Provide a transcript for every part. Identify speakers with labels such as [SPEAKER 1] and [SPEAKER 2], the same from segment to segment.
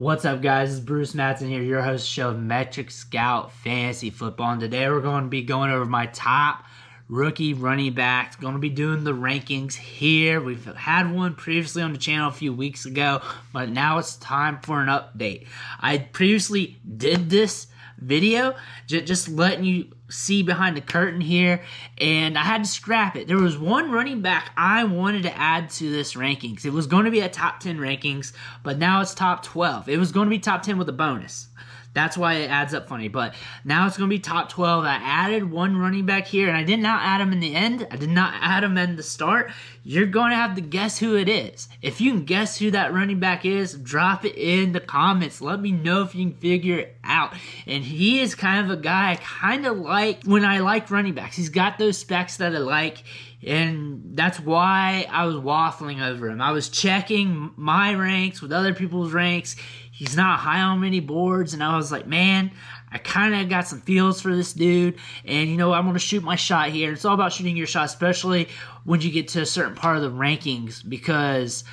[SPEAKER 1] What's up, guys? It's Bruce Matson here, your host of the show Metric Scout Fantasy Football. And today we're going to be going over my top rookie running backs. Going to be doing the rankings here. We've had one previously on the channel a few weeks ago, but now it's time for an update. I previously did this video, just letting you see behind the curtain here, and I had to scrap it. There was one running back I wanted to add to this rankings. It was going to be a top 10 rankings, but now it's top 12. It was going to be top 10 with a bonus. That's why it adds up funny, but now it's going to be top 12. I added one running back here, and I did not add him in the end. I did not add him in the start. You're going to have to guess who it is. If you can guess who that running back is, drop it in the comments. Let me know if you can figure it out. And he is kind of a guy I kind of like when I like running backs. He's got those specs that I like, and that's why I was waffling over him. I was checking my ranks with other people's ranks. He's not high on many boards, and I was like, man, I kind of got some feels for this dude, and I'm going to shoot my shot here. It's all about shooting your shot, especially when you get to a certain part of the rankings, because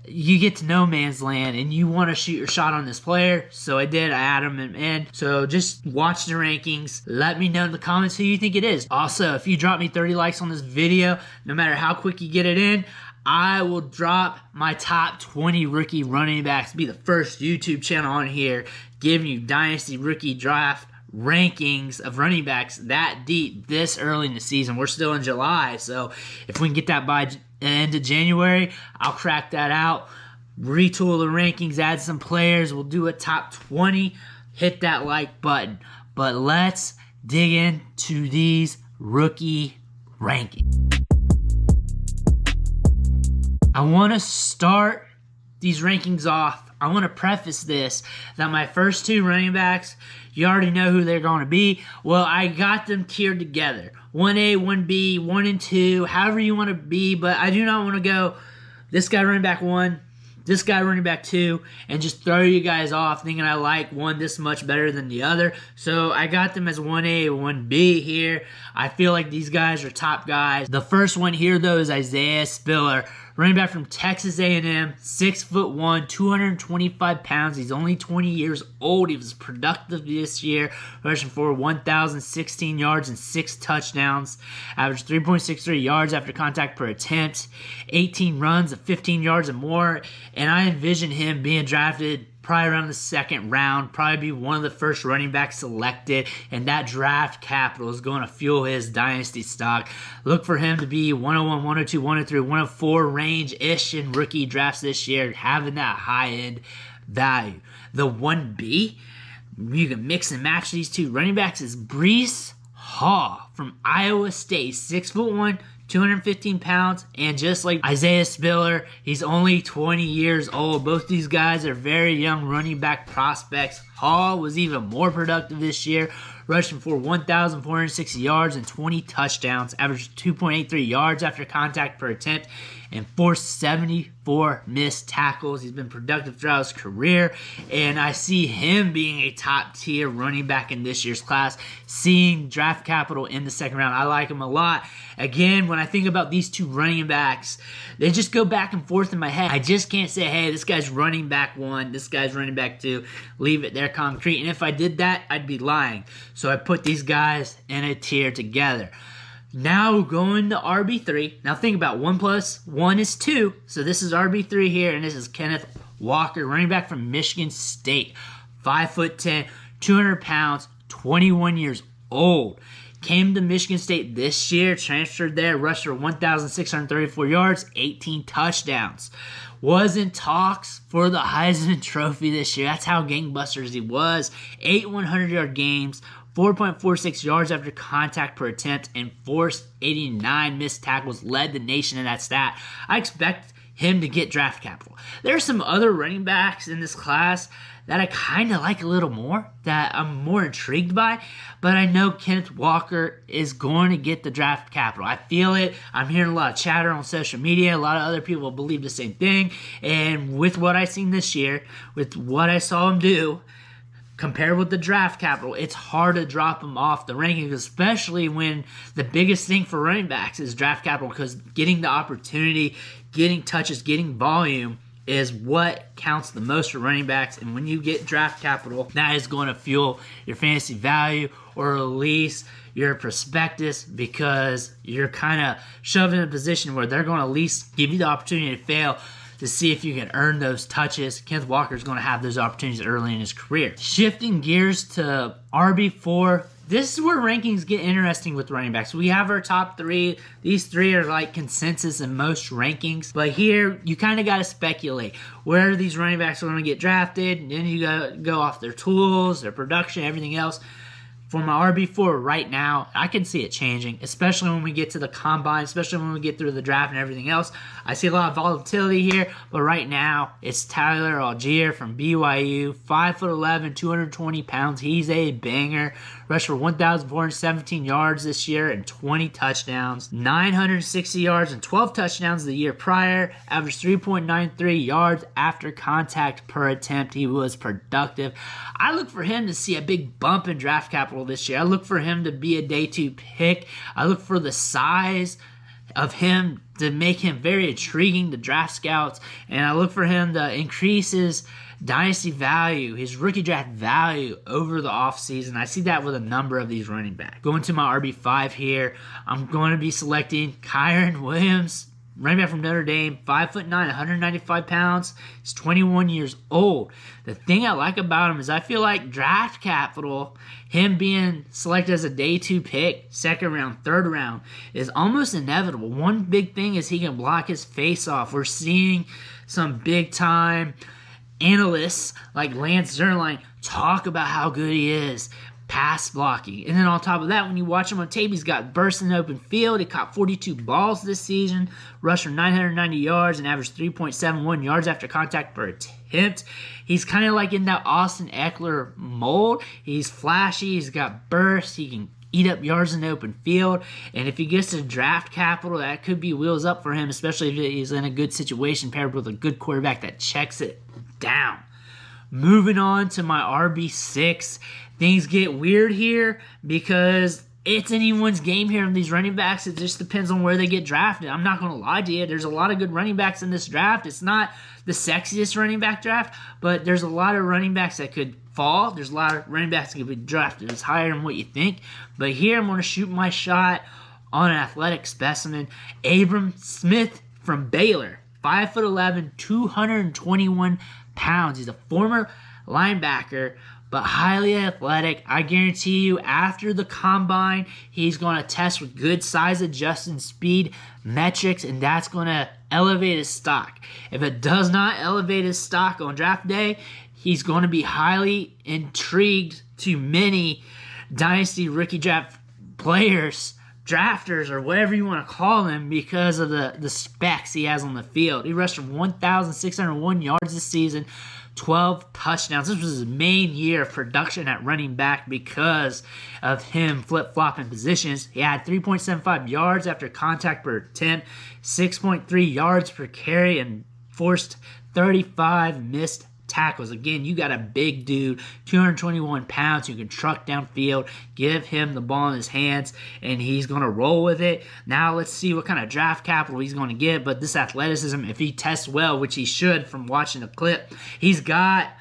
[SPEAKER 1] you get to no man's land, and you want to shoot your shot on this player. So I did. I added him in. So just watch the rankings. Let me know in the comments who you think it is. Also, if you drop me 30 likes on this video, no matter how quick you get it in, I will drop my top 20 rookie running backs. Be the first YouTube channel on here giving you Dynasty rookie draft rankings of running backs that deep this early in the season. We're still in July, so if we can get that by the end of January, I'll crack that out, retool the rankings, add some players. We'll do a top 20. Hit that like button. But let's dig into these rookie rankings. I want to start these rankings off. I want to preface this that my first two running backs, you already know who they're going to be. Well, I got them tiered together. 1A, 1B, 1 and 2, however you want to be, but I do not want to go this guy running back 1, this guy running back 2, and just throw you guys off thinking I like one this much better than the other. So I got them as 1A, 1B here. I feel like these guys are top guys. The first one here, though, is Isaiah Spiller, running back from Texas A&M, 6'1", 225 pounds. He's only 20 years old. He was productive this year, rushing for 1,016 yards and 6 touchdowns. Averaged 3.63 yards after contact per attempt, 18 runs of 15 yards or more. And I envision him being drafted probably around the second round, probably be one of the first running backs selected, and that draft capital is going to fuel his dynasty stock. Look for him to be 101, 102, 103, 104 range-ish in rookie drafts this year, having that high-end value. The 1B, you can mix and match these two running backs, is Breece Hall from Iowa State, 6'1", 215 pounds, and just like Isaiah Spiller, he's only 20 years old. Both these guys are very young running back prospects. Hall was even more productive this year, rushing for 1,460 yards and 20 touchdowns, averaged 2.83 yards after contact per attempt, and forced 74 missed tackles. He's been productive throughout his career, and I see him being a top-tier running back in this year's class, seeing draft capital in the second round. I like him a lot. Again, when I think about these two running backs, they just go back and forth in my head. I just can't say, hey, this guy's running back 1, this guy's running back 2, leave it there concrete. And if I did that, I'd be lying. So I put these guys in a tier together. Now going to RB3. Now think about 1 plus 1 is 2. So this is RB3 here, and this is Kenneth Walker, running back from Michigan State. 5'10", 200 pounds, 21 years old. Came to Michigan State this year, transferred there, rushed for 1,634 yards, 18 touchdowns. Was in talks for the Heisman Trophy this year. That's how gangbusters he was. 8 100-yard games, 4.46 yards after contact per attempt, and forced 89 missed tackles, led the nation in that stat. I expect him to get draft capital. There are some other running backs in this class that I kind of like a little more, that I'm more intrigued by, but I know Kenneth Walker is going to get the draft capital. I feel it. I'm hearing a lot of chatter on social media. A lot of other people believe the same thing, and with what I've seen this year, with what I saw him do, compared with the draft capital, it's hard to drop him off the rankings, especially when the biggest thing for running backs is draft capital, because getting the opportunity, getting touches, getting volume is what counts the most for running backs. And when you get draft capital, that is going to fuel your fantasy value, or at least your prospectus, because you're kind of shoved in a position where they're going to at least give you the opportunity to fail to see if you can earn those touches. Kenneth Walker is going to have those opportunities early in his career. Shifting gears to RB4, this is where rankings get interesting with running backs. We have our top 3. These 3 are like consensus in most rankings. But here, you kind of got to speculate. Where these running backs are going to get drafted, and then you got to go off their tools, their production, everything else. For my RB4 right now, I can see it changing, especially when we get to the combine, especially when we get through the draft and everything else. I see a lot of volatility here, but right now, it's Tyler Algier from BYU, 5'11", 220 pounds. He's a banger. Rushed for 1,417 yards this year and 20 touchdowns. 960 yards and 12 touchdowns the year prior. Averaged 3.93 yards after contact per attempt. He was productive. I look for him to see a big bump in draft capital this year. I look for him to be a day 2 pick. I look for the size of him to make him very intriguing to draft scouts. And I look for him to increase his dynasty value, his rookie draft value over the offseason. I see that with a number of these running backs. Going to my RB5 here, I'm going to be selecting Kyren Williams, running back from Notre Dame, 5'9", 195 pounds. He's 21 years old. The thing I like about him is I feel like draft capital, him being selected as a day 2 pick, second round, third round, is almost inevitable. One big thing is he can block his face off. We're seeing some big time analysts like Lance Zierlein talk about how good he is pass blocking. And then on top of that, when you watch him on tape, he's got bursts in the open field. He caught 42 balls this season, rushed for 990 yards, and averaged 3.71 yards after contact per attempt. He's kind of like in that Austin Eckler mold. He's flashy. He's got bursts. He can eat up yards in the open field. And if he gets to draft capital, that could be wheels up for him, especially if he's in a good situation paired with a good quarterback that checks it down. Moving on to my RB6, things get weird here because it's anyone's game here in these running backs. It just depends on where they get drafted. I'm not going to lie to you. There's a lot of good running backs in this draft. It's not the sexiest running back draft, but there's a lot of running backs that could fall. There's a lot of running backs that could be drafted as higher than what you think. But here I'm going to shoot my shot on an athletic specimen. Abram Smith from Baylor, 5'11", 221 pounds. He's a former linebacker, but highly athletic. I guarantee you, after the combine, he's going to test with good size adjusted speed metrics, and that's going to elevate his stock. If it does not elevate his stock on draft day, he's going to be highly intrigued to many dynasty rookie draft players, drafters, or whatever you want to call them, because of the specs he has on the field. He rushed for 1,601 yards this season, 12 touchdowns. This was his main year of production at running back because of him flip-flopping positions. He had 3.75 yards after contact per attempt, 6.3 yards per carry, and forced 35 missed tackles. Again, you got a big dude, 221 pounds, who can truck downfield. Give him the ball in his hands, and he's going to roll with it. Now let's see what kind of draft capital he's going to get. But this athleticism, if he tests well, which he should from watching the clip, he's got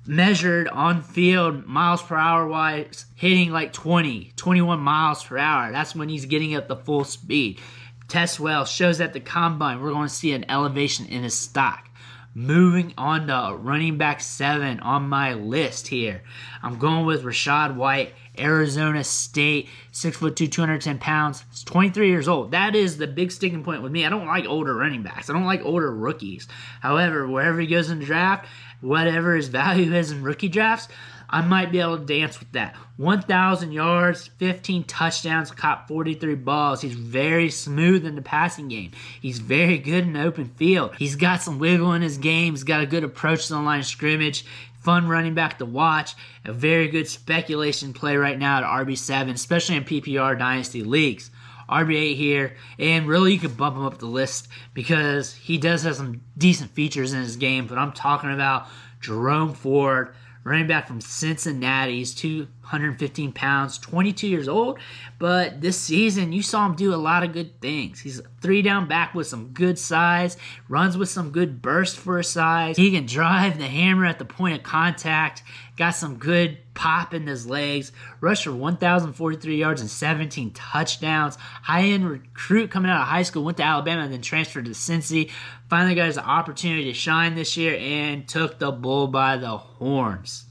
[SPEAKER 1] measured on field miles per hour wise, hitting like 21 miles per hour. That's when he's getting up the full speed. Tests well, shows at the combine. We're going to see an elevation in his stock. Moving on to running back 7 on my list here. I'm going with Rachaad White, Arizona State, 6'2", 210 pounds. He's 23 years old. That is the big sticking point with me. I don't like older running backs. I don't like older rookies. However, wherever he goes in the draft, whatever his value is in rookie drafts, I might be able to dance with that. 1,000 yards, 15 touchdowns, caught 43 balls. He's very smooth in the passing game. He's very good in the open field. He's got some wiggle in his game. He's got a good approach to the line of scrimmage. Fun running back to watch. A very good speculation play right now at RB7, especially in PPR Dynasty leagues. RB8 here, and really you could bump him up the list because he does have some decent features in his game, but I'm talking about Jerome Ford, running back from Cincinnati. He's 215 pounds, 22 years old. But this season, you saw him do a lot of good things. He's a 3-down back with some good size, runs with some good burst for his size. He can drive the hammer at the point of contact, got some good pop in his legs, rushed for 1,043 yards and 17 touchdowns. High-end recruit coming out of high school, went to Alabama and then transferred to Cincy. Finally got his opportunity to shine this year and took the bull by the horns.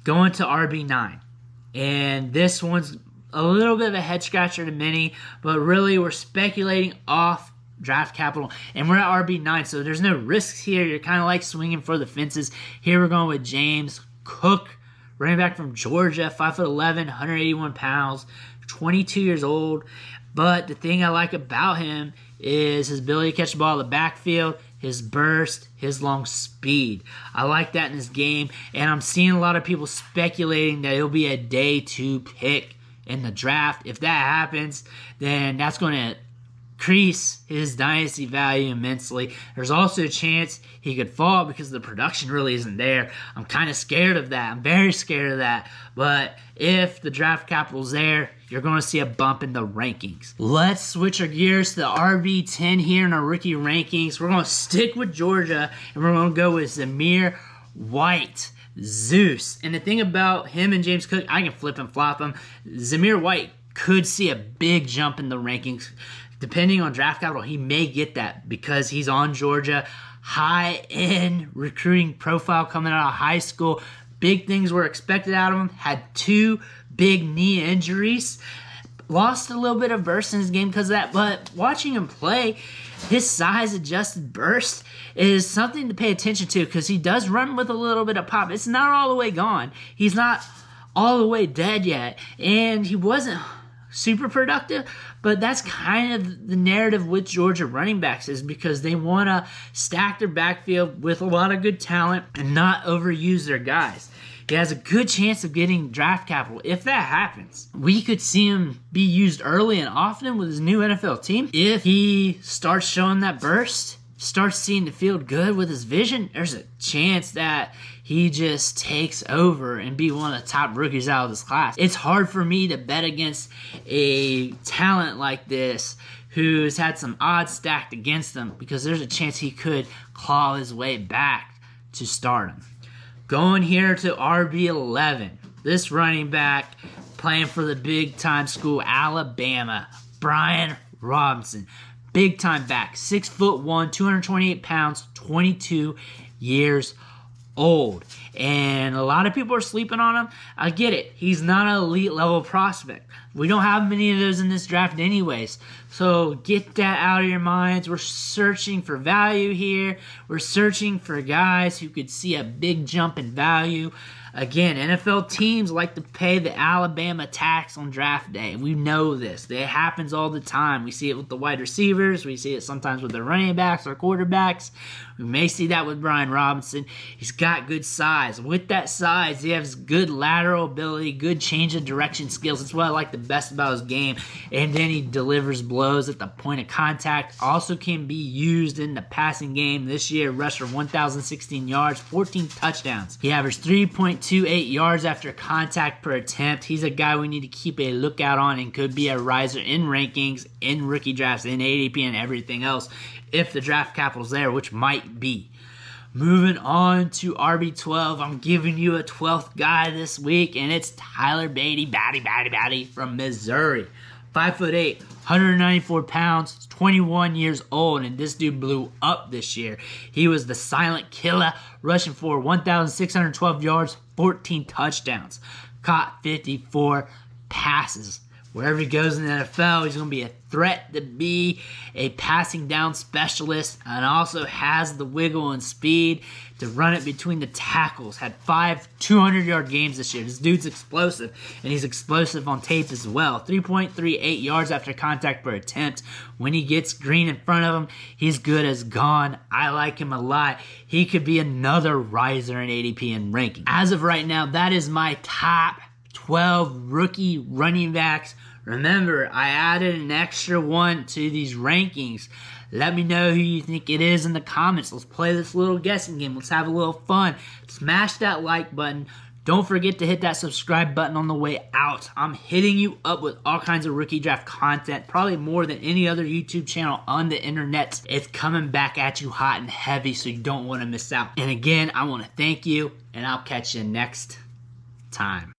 [SPEAKER 1] Going to RB9. And this one's a little bit of a head-scratcher to many, but really we're speculating off draft capital, and we're at RB9, so there's no risks here. You're kind of like swinging for the fences. Here we're going with James Cook, running back from Georgia, 5'11", 181 pounds, 22 years old. But the thing I like about him is his ability to catch the ball in the backfield, his burst, his long speed. I like that in his game, and I'm seeing a lot of people speculating that he'll be a day 2 pick in the draft. If that happens, then that's going to increase his dynasty value immensely. There's also a chance he could fall because the production really isn't there. I'm kind of scared of that. I'm very scared of that. But if the draft capital's there, you're going to see a bump in the rankings. Let's switch our gears to the RB10 here in our rookie rankings. We're going to stick with Georgia, and we're going to go with Zamir White. Zeus. And the thing about him and James Cook, I can flip and flop him. Zamir White could see a big jump in the rankings. Depending on draft capital, he may get that because he's on Georgia. High-end recruiting profile coming out of high school. Big things were expected out of him. Had 2 big knee injuries. Lost a little bit of burst in his game because of that. But watching him play, his size-adjusted burst is something to pay attention to because he does run with a little bit of pop. It's not all the way gone. He's not all the way dead yet. And he wasn't super productive, but that's kind of the narrative with Georgia running backs, is because they want to stack their backfield with a lot of good talent and not overuse their guys. He has a good chance of getting draft capital. If that happens, we could see him be used early and often with his new NFL team. If he starts showing that burst, starts seeing the field good with his vision, there's a chance that he just takes over and be one of the top rookies out of this class. It's hard for me to bet against a talent like this who's had some odds stacked against him, because there's a chance he could claw his way back to stardom. Going here to RB11, this running back playing for the big-time school, Alabama, Brian Robinson. Big-time back, 6'1", 228 pounds, 22 years old. And a lot of people are sleeping on him. I get it. He's not an elite level prospect. We don't have many of those in this draft anyways. So get that out of your minds. We're searching for value here. We're searching for guys who could see a big jump in value. Again, NFL teams like to pay the Alabama tax on draft day. We know this. It happens all the time. We see it with the wide receivers. We see it sometimes with the running backs or quarterbacks. We may see that with Brian Robinson. He's got good size. With that size, he has good lateral ability, good change of direction skills. That's what I like the best about his game. And then he delivers blows at the point of contact. Also can be used in the passing game. This year, rushed for 1,016 yards, 14 touchdowns. He averaged 3.28 yards after contact per attempt. He's a guy we need to keep a lookout on and could be a riser in rankings, in rookie drafts, in ADP, and everything else if the draft capital's there, which might be. Moving on to RB12, I'm giving you a 12th guy this week, and it's Tyler Batty from Missouri. 5'8", 194 pounds, 21 years old, and this dude blew up this year. He was the silent killer, rushing for 1,612 yards, 14 touchdowns, caught 54 passes. Wherever he goes in the NFL, he's going to be a threat to be a passing down specialist, and also has the wiggle and speed to run it between the tackles. Had 5 200-yard games this year. This dude's explosive, and he's explosive on tape as well. 3.38 yards after contact per attempt. When he gets green in front of him, he's good as gone. I like him a lot. He could be another riser in ADP and ranking. As of right now, that is my top 12 rookie running backs. Remember, I added an extra one to these rankings. Let me know who you think it is in the comments. Let's play this little guessing game. Let's have a little fun. Smash that like button. Don't forget to hit that subscribe button on the way out. I'm hitting you up with all kinds of rookie draft content, probably more than any other YouTube channel on the internet. It's coming back at you hot and heavy, so you don't want to miss out. And again, I want to thank you, and I'll catch you next time.